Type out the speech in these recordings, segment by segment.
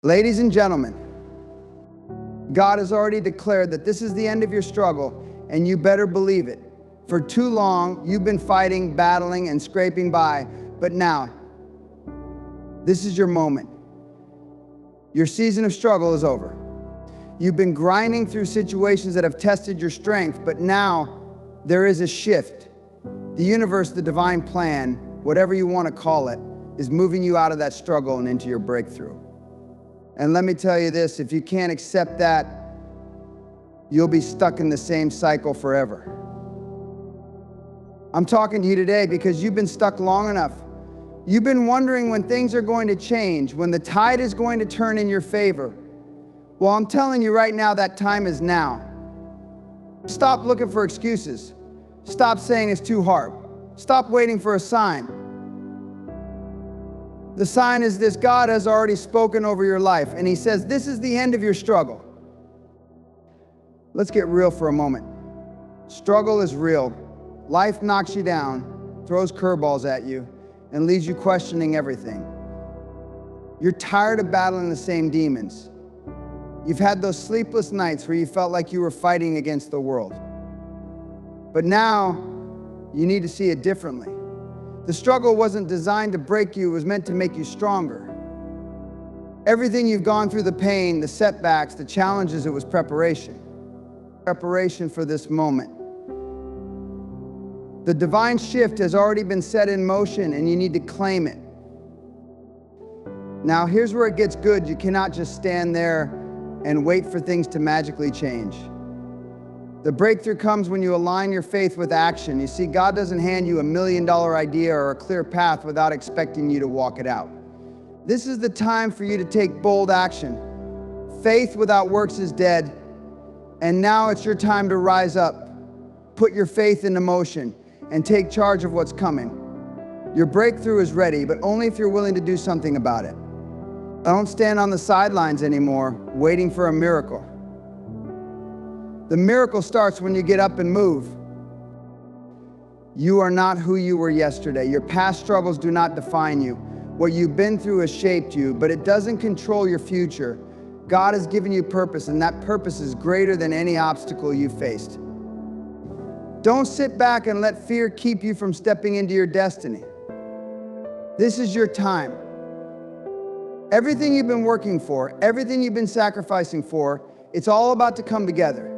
Ladies and gentlemen, God has already declared that this is the end of your struggle, and you better believe it. For too long, you've been fighting, battling, and scraping by, but now, this is your moment. Your season of struggle is over. You've been grinding through situations that have tested your strength, but now there is a shift. The universe, the divine plan, whatever you want to call it, is moving you out of that struggle and into your breakthrough. And let me tell you this, if you can't accept that, you'll be stuck in the same cycle forever. I'm talking to you today because you've been stuck long enough. You've been wondering when things are going to change, when the tide is going to turn in your favor. Well, I'm telling you right now, that time is now. Stop looking for excuses. Stop saying it's too hard. Stop waiting for a sign. The sign is this: God has already spoken over your life, and He says, this is the end of your struggle. Let's get real for a moment. Struggle is real. Life knocks you down, throws curveballs at you, and leaves you questioning everything. You're tired of battling the same demons. You've had those sleepless nights where you felt like you were fighting against the world. But now, you need to see it differently. The struggle wasn't designed to break you, it was meant to make you stronger. Everything you've gone through, the pain, the setbacks, the challenges, it was preparation. Preparation for this moment. The divine shift has already been set in motion, and you need to claim it. Now, here's where it gets good. You cannot just stand there and wait for things to magically change. The breakthrough comes when you align your faith with action. You see, God doesn't hand you $1 million idea or a clear path without expecting you to walk it out. This is the time for you to take bold action. Faith without works is dead, and now it's your time to rise up. Put your faith into motion and take charge of what's coming. Your breakthrough is ready, but only if you're willing to do something about it. Don't stand on the sidelines anymore, waiting for a miracle. The miracle starts when you get up and move. You are not who you were yesterday. Your past struggles do not define you. What you've been through has shaped you, but it doesn't control your future. God has given you purpose, and that purpose is greater than any obstacle you faced. Don't sit back and let fear keep you from stepping into your destiny. This is your time. Everything you've been working for, everything you've been sacrificing for, it's all about to come together.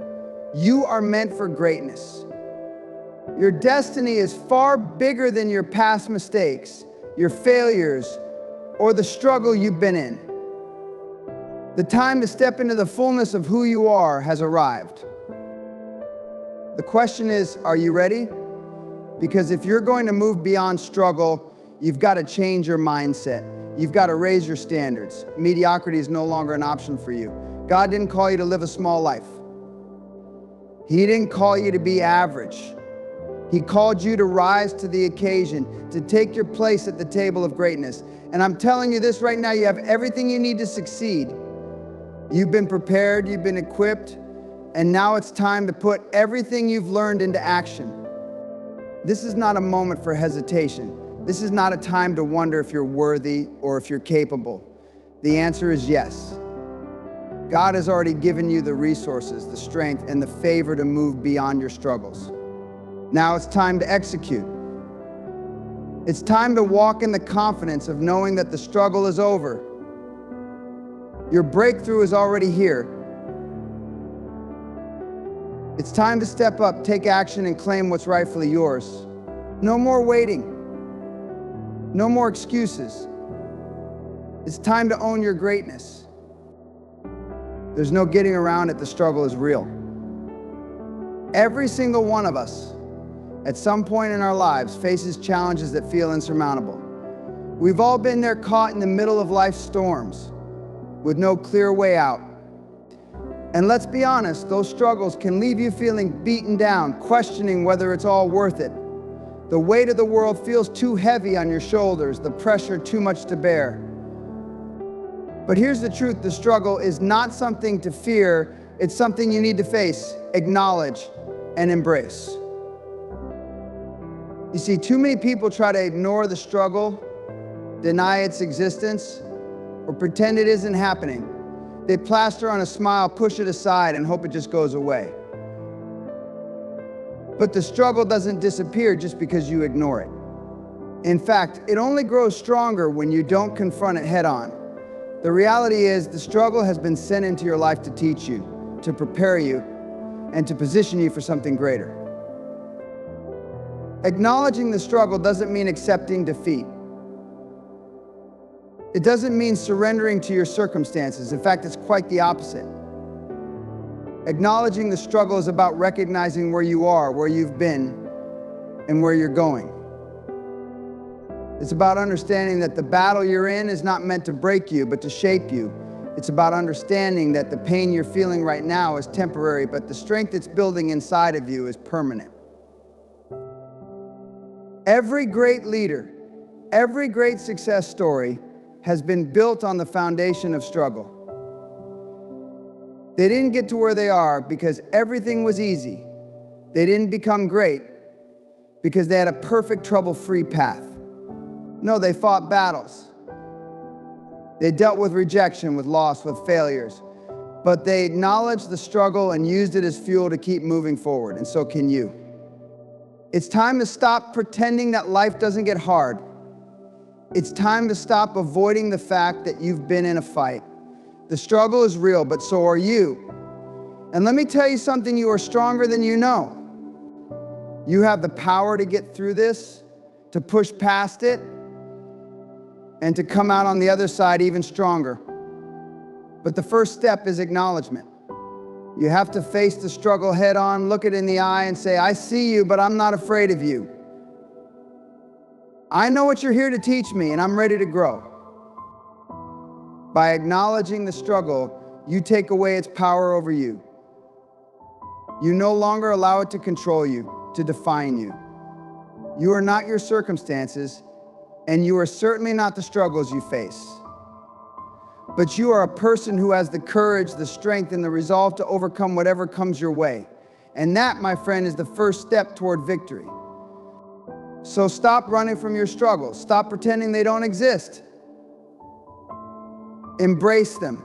You are meant for greatness. Your destiny is far bigger than your past mistakes, your failures, or the struggle you've been in. The time to step into the fullness of who you are has arrived. The question is, are you ready? Because if you're going to move beyond struggle, you've got to change your mindset. You've got to raise your standards. Mediocrity is no longer an option for you. God didn't call you to live a small life. He didn't call you to be average. He called you to rise to the occasion, to take your place at the table of greatness. And I'm telling you this right now, you have everything you need to succeed. You've been prepared, you've been equipped, and now it's time to put everything you've learned into action. This is not a moment for hesitation. This is not a time to wonder if you're worthy or if you're capable. The answer is yes. God has already given you the resources, the strength, and the favor to move beyond your struggles. Now it's time to execute. It's time to walk in the confidence of knowing that the struggle is over. Your breakthrough is already here. It's time to step up, take action, and claim what's rightfully yours. No more waiting. No more excuses. It's time to own your greatness. There's no getting around it. The struggle is real. Every single one of us, at some point in our lives, faces challenges that feel insurmountable. We've all been there, caught in the middle of life's storms, with no clear way out. And let's be honest, those struggles can leave you feeling beaten down, questioning whether it's all worth it. The weight of the world feels too heavy on your shoulders, the pressure too much to bear. But here's the truth, the struggle is not something to fear, it's something you need to face, acknowledge, and embrace. You see, too many people try to ignore the struggle, deny its existence, or pretend it isn't happening. They plaster on a smile, push it aside, and hope it just goes away. But the struggle doesn't disappear just because you ignore it. In fact, it only grows stronger when you don't confront it head on. The reality is, the struggle has been sent into your life to teach you, to prepare you, and to position you for something greater. Acknowledging the struggle doesn't mean accepting defeat. It doesn't mean surrendering to your circumstances. In fact, it's quite the opposite. Acknowledging the struggle is about recognizing where you are, where you've been, and where you're going. It's about understanding that the battle you're in is not meant to break you, but to shape you. It's about understanding that the pain you're feeling right now is temporary, but the strength it's building inside of you is permanent. Every great leader, every great success story has been built on the foundation of struggle. They didn't get to where they are because everything was easy. They didn't become great because they had a perfect, trouble-free path. No, they fought battles. They dealt with rejection, with loss, with failures. But they acknowledged the struggle and used it as fuel to keep moving forward, and so can you. It's time to stop pretending that life doesn't get hard. It's time to stop avoiding the fact that you've been in a fight. The struggle is real, but so are you. And let me tell you something, you are stronger than you know. You have the power to get through this, to push past it, and to come out on the other side even stronger. But the first step is acknowledgement. You have to face the struggle head on, look it in the eye and say, I see you, but I'm not afraid of you. I know what you're here to teach me, and I'm ready to grow. By acknowledging the struggle, you take away its power over you. You no longer allow it to control you, to define you. You are not your circumstances, and you are certainly not the struggles you face. But you are a person who has the courage, the strength, and the resolve to overcome whatever comes your way. And that, my friend, is the first step toward victory. So stop running from your struggles. Stop pretending they don't exist. Embrace them.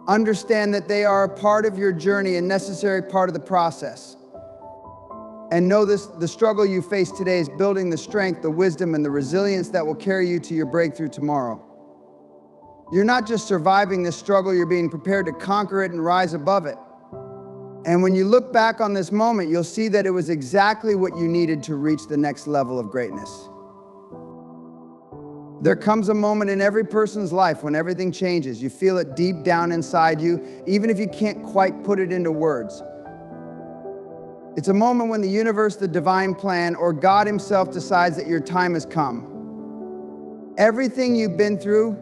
Understand that they are a part of your journey, a necessary part of the process. And know this, the struggle you face today is building the strength, the wisdom, and the resilience that will carry you to your breakthrough tomorrow. You're not just surviving this struggle, you're being prepared to conquer it and rise above it. And when you look back on this moment, you'll see that it was exactly what you needed to reach the next level of greatness. There comes a moment in every person's life when everything changes. You feel it deep down inside you, even if you can't quite put it into words. It's a moment when the universe, the divine plan, or God himself decides that your time has come. Everything you've been through,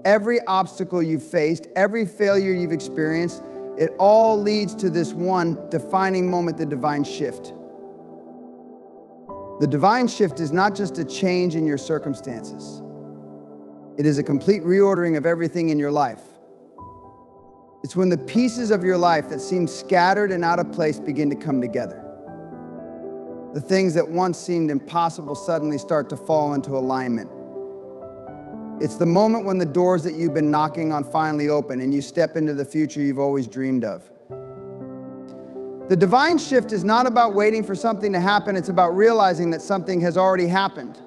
every obstacle you've faced, every failure you've experienced, it all leads to this one defining moment, the divine shift. The divine shift is not just a change in your circumstances. It is a complete reordering of everything in your life. It's when the pieces of your life that seem scattered and out of place begin to come together. The things that once seemed impossible suddenly start to fall into alignment. It's the moment when the doors that you've been knocking on finally open and you step into the future you've always dreamed of. The divine shift is not about waiting for something to happen, it's about realizing that something has already happened.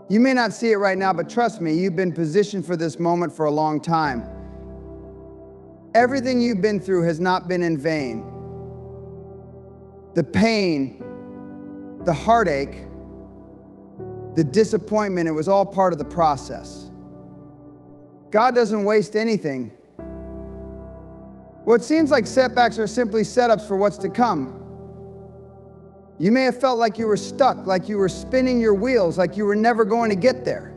You may not see it right now, but trust me, you've been positioned for this moment for a long time. Everything you've been through has not been in vain. The pain, the heartache, the disappointment, it was all part of the process. God doesn't waste anything. What seems like setbacks are simply setups for what's to come. You may have felt like you were stuck, like you were spinning your wheels, like you were never going to get there.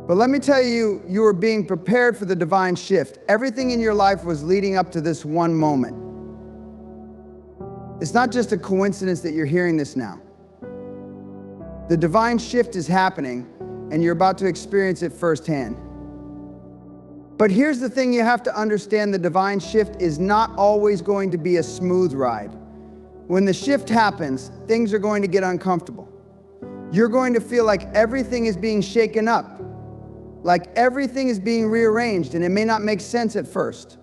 But let me tell you, you were being prepared for the divine shift. Everything in your life was leading up to this one moment. It's not just a coincidence that you're hearing this now. The divine shift is happening, and you're about to experience it firsthand. But here's the thing you have to understand, the divine shift is not always going to be a smooth ride. When the shift happens, things are going to get uncomfortable. You're going to feel like everything is being shaken up, like everything is being rearranged, and it may not make sense at first.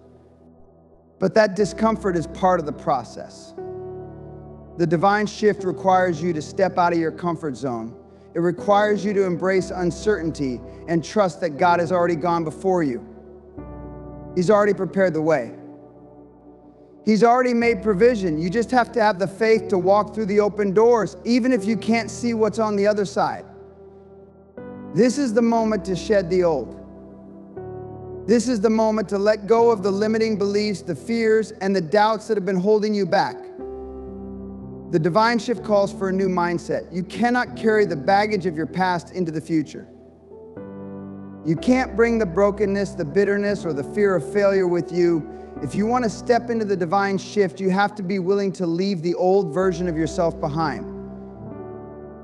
But that discomfort is part of the process. The divine shift requires you to step out of your comfort zone. It requires you to embrace uncertainty and trust that God has already gone before you. He's already prepared the way. He's already made provision. You just have to have the faith to walk through the open doors, even if you can't see what's on the other side. This is the moment to shed the old. This is the moment to let go of the limiting beliefs, the fears, and the doubts that have been holding you back. The divine shift calls for a new mindset. You cannot carry the baggage of your past into the future. You can't bring the brokenness, the bitterness, or the fear of failure with you. If you want to step into the divine shift, you have to be willing to leave the old version of yourself behind.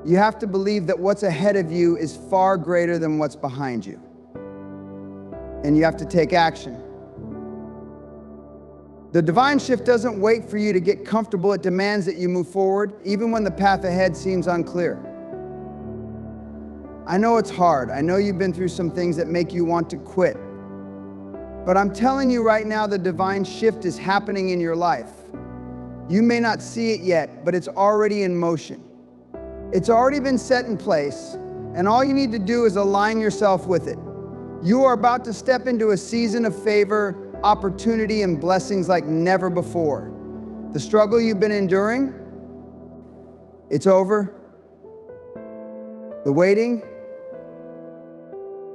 You have to believe that what's ahead of you is far greater than what's behind you. And you have to take action. The divine shift doesn't wait for you to get comfortable. It demands that you move forward, even when the path ahead seems unclear. I know it's hard. I know you've been through some things that make you want to quit. But I'm telling you right now, the divine shift is happening in your life. You may not see it yet, but it's already in motion. It's already been set in place, and all you need to do is align yourself with it. You are about to step into a season of favor, opportunity, and blessings like never before. The struggle you've been enduring, it's over. The waiting,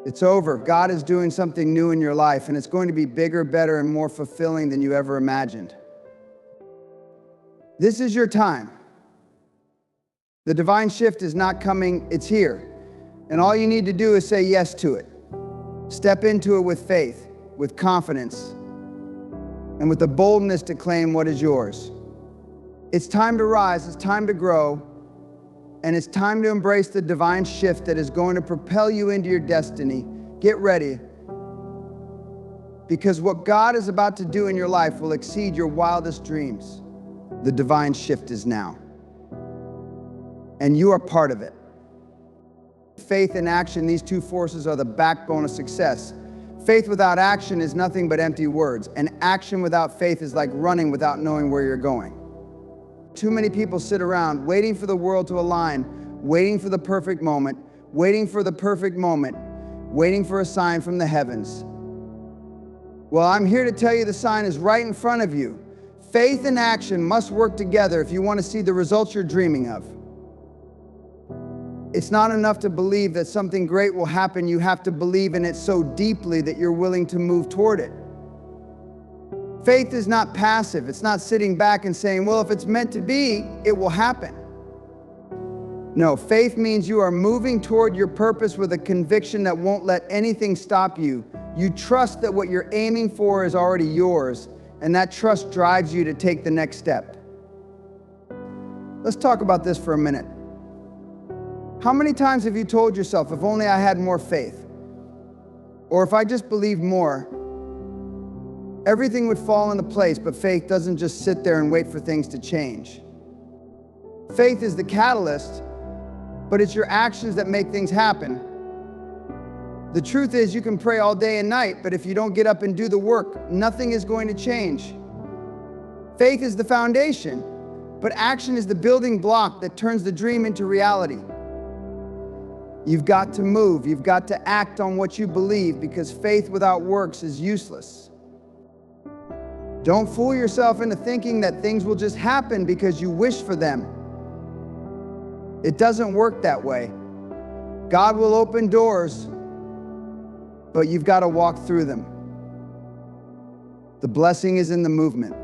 it's over. God is doing something new in your life, and it's going to be bigger, better, and more fulfilling than you ever imagined. This is your time. The divine shift is not coming, it's here. And all you need to do is say yes to it. Step into it with faith, with confidence, and with the boldness to claim what is yours. It's time to rise, it's time to grow, and it's time to embrace the divine shift that is going to propel you into your destiny. Get ready, because what God is about to do in your life will exceed your wildest dreams. The divine shift is now, and you are part of it. Faith and action, these two forces are the backbone of success. Faith without action is nothing but empty words, and action without faith is like running without knowing where you're going. Too many people sit around waiting for the world to align, waiting for the perfect moment, waiting for the perfect moment, waiting for a sign from the heavens. Well, I'm here to tell you the sign is right in front of you. Faith and action must work together if you want to see the results you're dreaming of. It's not enough to believe that something great will happen. You have to believe in it so deeply that you're willing to move toward it. Faith is not passive. It's not sitting back and saying, well, if it's meant to be, it will happen. No, faith means you are moving toward your purpose with a conviction that won't let anything stop you. You trust that what you're aiming for is already yours, and that trust drives you to take the next step. Let's talk about this for a minute. How many times have you told yourself, if only I had more faith, or if I just believed more, everything would fall into place? But faith doesn't just sit there and wait for things to change. Faith is the catalyst, but it's your actions that make things happen. The truth is, you can pray all day and night, but if you don't get up and do the work, nothing is going to change. Faith is the foundation, but action is the building block that turns the dream into reality. You've got to move. You've got to act on what you believe, because faith without works is useless. Don't fool yourself into thinking that things will just happen because you wish for them. It doesn't work that way. God will open doors, but you've got to walk through them. The blessing is in the movement.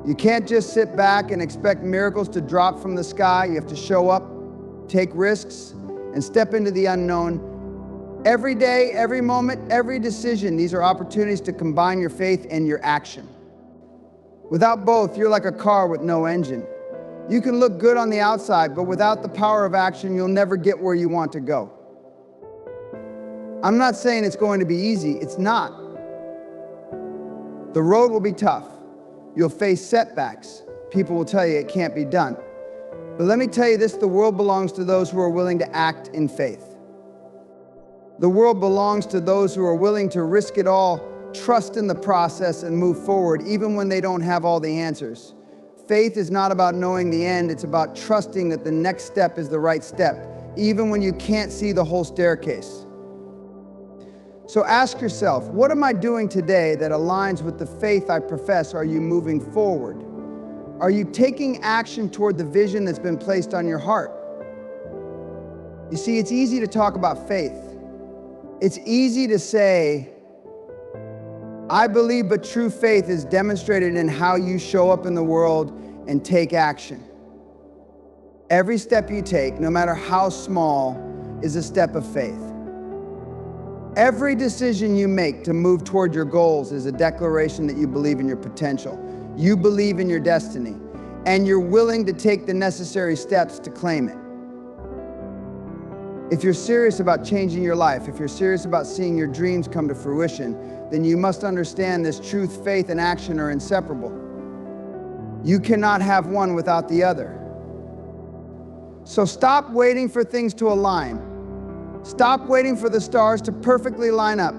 You can't just sit back and expect miracles to drop from the sky. You have to show up, take risks, and step into the unknown. Every day, every moment, every decision, these are opportunities to combine your faith and your action. Without both, you're like a car with no engine. You can look good on the outside, but without the power of action, you'll never get where you want to go. I'm not saying it's going to be easy. It's not. The road will be tough. You'll face setbacks. People will tell you it can't be done. But let me tell you this, the world belongs to those who are willing to act in faith. The world belongs to those who are willing to risk it all, trust in the process, and move forward, even when they don't have all the answers. Faith is not about knowing the end, it's about trusting that the next step is the right step, even when you can't see the whole staircase. So ask yourself, what am I doing today that aligns with the faith I profess? Are you moving forward? Are you taking action toward the vision that's been placed on your heart? You see, it's easy to talk about faith. It's easy to say, I believe, but true faith is demonstrated in how you show up in the world and take action. Every step you take, no matter how small, is a step of faith. Every decision you make to move toward your goals is a declaration that you believe in your potential. You believe in your destiny, and you're willing to take the necessary steps to claim it. If you're serious about changing your life, if you're serious about seeing your dreams come to fruition, then you must understand this truth, faith, and action are inseparable. You cannot have one without the other. So stop waiting for things to align. Stop waiting for the stars to perfectly line up.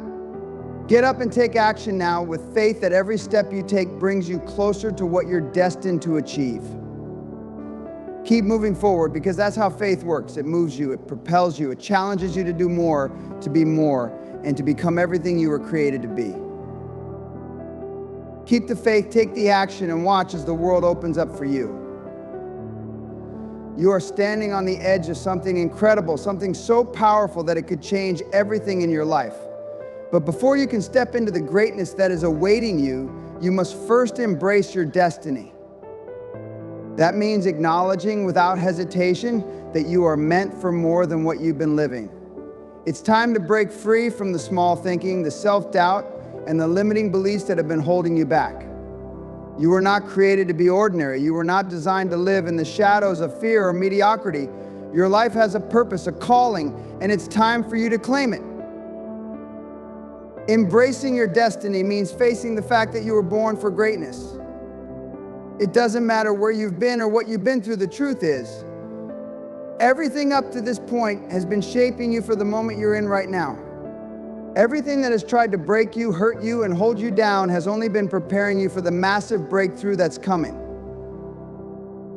Get up and take action now with faith that every step you take brings you closer to what you're destined to achieve. Keep moving forward, because that's how faith works. It moves you, it propels you, it challenges you to do more, to be more, and to become everything you were created to be. Keep the faith, take the action, and watch as the world opens up for you. You are standing on the edge of something incredible, something so powerful that it could change everything in your life. But before you can step into the greatness that is awaiting you, you must first embrace your destiny. That means acknowledging without hesitation that you are meant for more than what you've been living. It's time to break free from the small thinking, the self-doubt, and the limiting beliefs that have been holding you back. You were not created to be ordinary. You were not designed to live in the shadows of fear or mediocrity. Your life has a purpose, a calling, and it's time for you to claim it. Embracing your destiny means facing the fact that you were born for greatness. It doesn't matter where you've been or what you've been through. The truth is, everything up to this point has been shaping you for the moment you're in right now. Everything that has tried to break you, hurt you, and hold you down has only been preparing you for the massive breakthrough that's coming.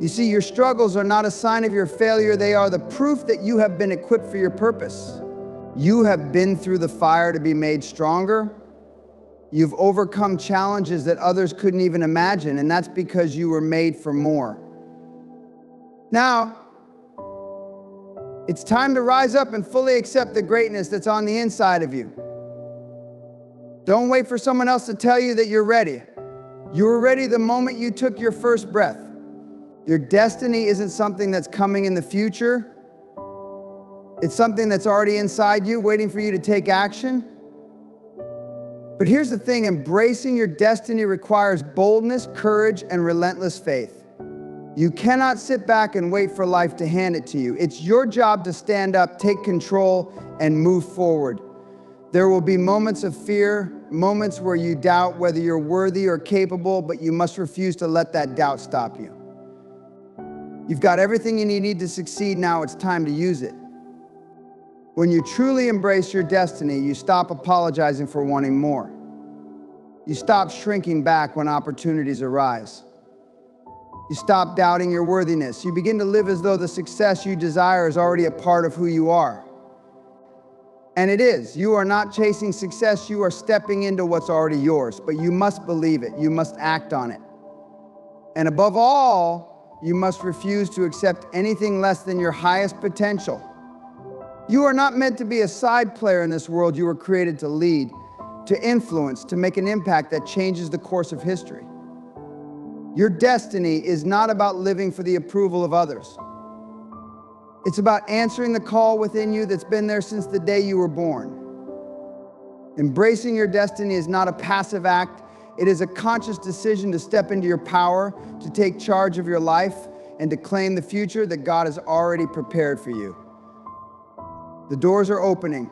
You see, your struggles are not a sign of your failure. They are the proof that you have been equipped for your purpose. You have been through the fire to be made stronger. You've overcome challenges that others couldn't even imagine, and that's because you were made for more. Now, it's time to rise up and fully accept the greatness that's on the inside of you. Don't wait for someone else to tell you that you're ready. You were ready the moment you took your first breath. Your destiny isn't something that's coming in the future. It's something that's already inside you, waiting for you to take action. But here's the thing, embracing your destiny requires boldness, courage, and relentless faith. You cannot sit back and wait for life to hand it to you. It's your job to stand up, take control, and move forward. There will be moments of fear, moments where you doubt whether you're worthy or capable, but you must refuse to let that doubt stop you. You've got everything you need to succeed. Now it's time to use it. When you truly embrace your destiny, you stop apologizing for wanting more. You stop shrinking back when opportunities arise. You stop doubting your worthiness. You begin to live as though the success you desire is already a part of who you are. And it is. You are not chasing success. You are stepping into what's already yours. But you must believe it. You must act on it. And above all, you must refuse to accept anything less than your highest potential. You are not meant to be a side player in this world. You were created to lead, to influence, to make an impact that changes the course of history. Your destiny is not about living for the approval of others. It's about answering the call within you that's been there since the day you were born. Embracing your destiny is not a passive act. It is a conscious decision to step into your power, to take charge of your life, and to claim the future that God has already prepared for you. The doors are opening.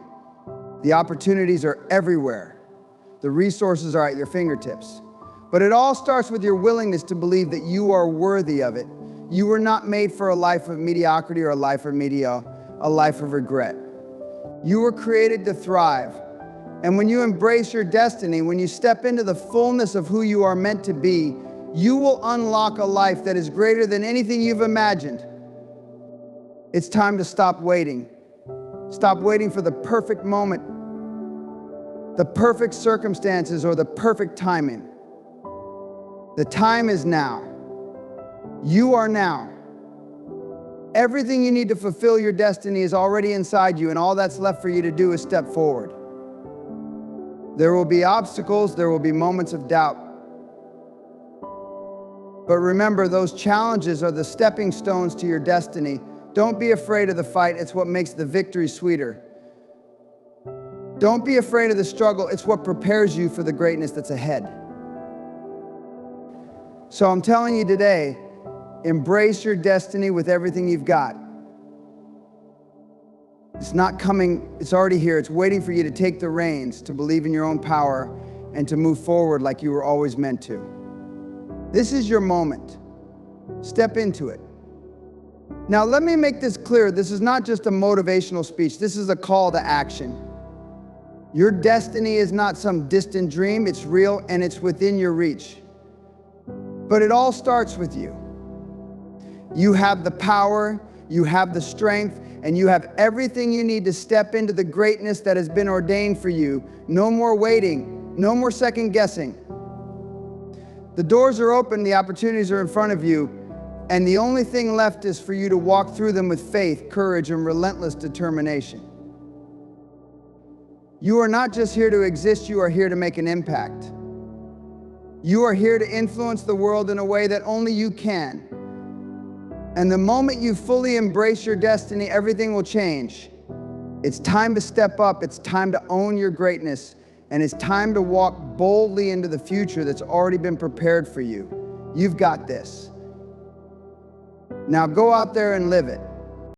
The opportunities are everywhere. The resources are at your fingertips. But it all starts with your willingness to believe that you are worthy of it. You were not made for a life of mediocrity or a life of a life of regret. You were created to thrive. And when you embrace your destiny, when you step into the fullness of who you are meant to be, you will unlock a life that is greater than anything you've imagined. It's time to stop waiting. Stop waiting for the perfect moment, the perfect circumstances, or the perfect timing. The time is now. You are now. Everything you need to fulfill your destiny is already inside you, and all that's left for you to do is step forward. There will be obstacles, there will be moments of doubt. But remember, those challenges are the stepping stones to your destiny. Don't be afraid of the fight, it's what makes the victory sweeter. Don't be afraid of the struggle, it's what prepares you for the greatness that's ahead. So I'm telling you today, embrace your destiny with everything you've got. It's not coming, it's already here. It's waiting for you to take the reins, to believe in your own power, and to move forward like you were always meant to. This is your moment. Step into it. Now, let me make this clear. This is not just a motivational speech. This is a call to action. Your destiny is not some distant dream. It's real and it's within your reach. But it all starts with you. You have the power, you have the strength, and you have everything you need to step into the greatness that has been ordained for you. No more waiting, no more second guessing. The doors are open, the opportunities are in front of you, and the only thing left is for you to walk through them with faith, courage, and relentless determination. You are not just here to exist, you are here to make an impact. You are here to influence the world in a way that only you can. And the moment you fully embrace your destiny, everything will change. It's time to step up, it's time to own your greatness, and it's time to walk boldly into the future that's already been prepared for you. You've got this. Now go out there and live it.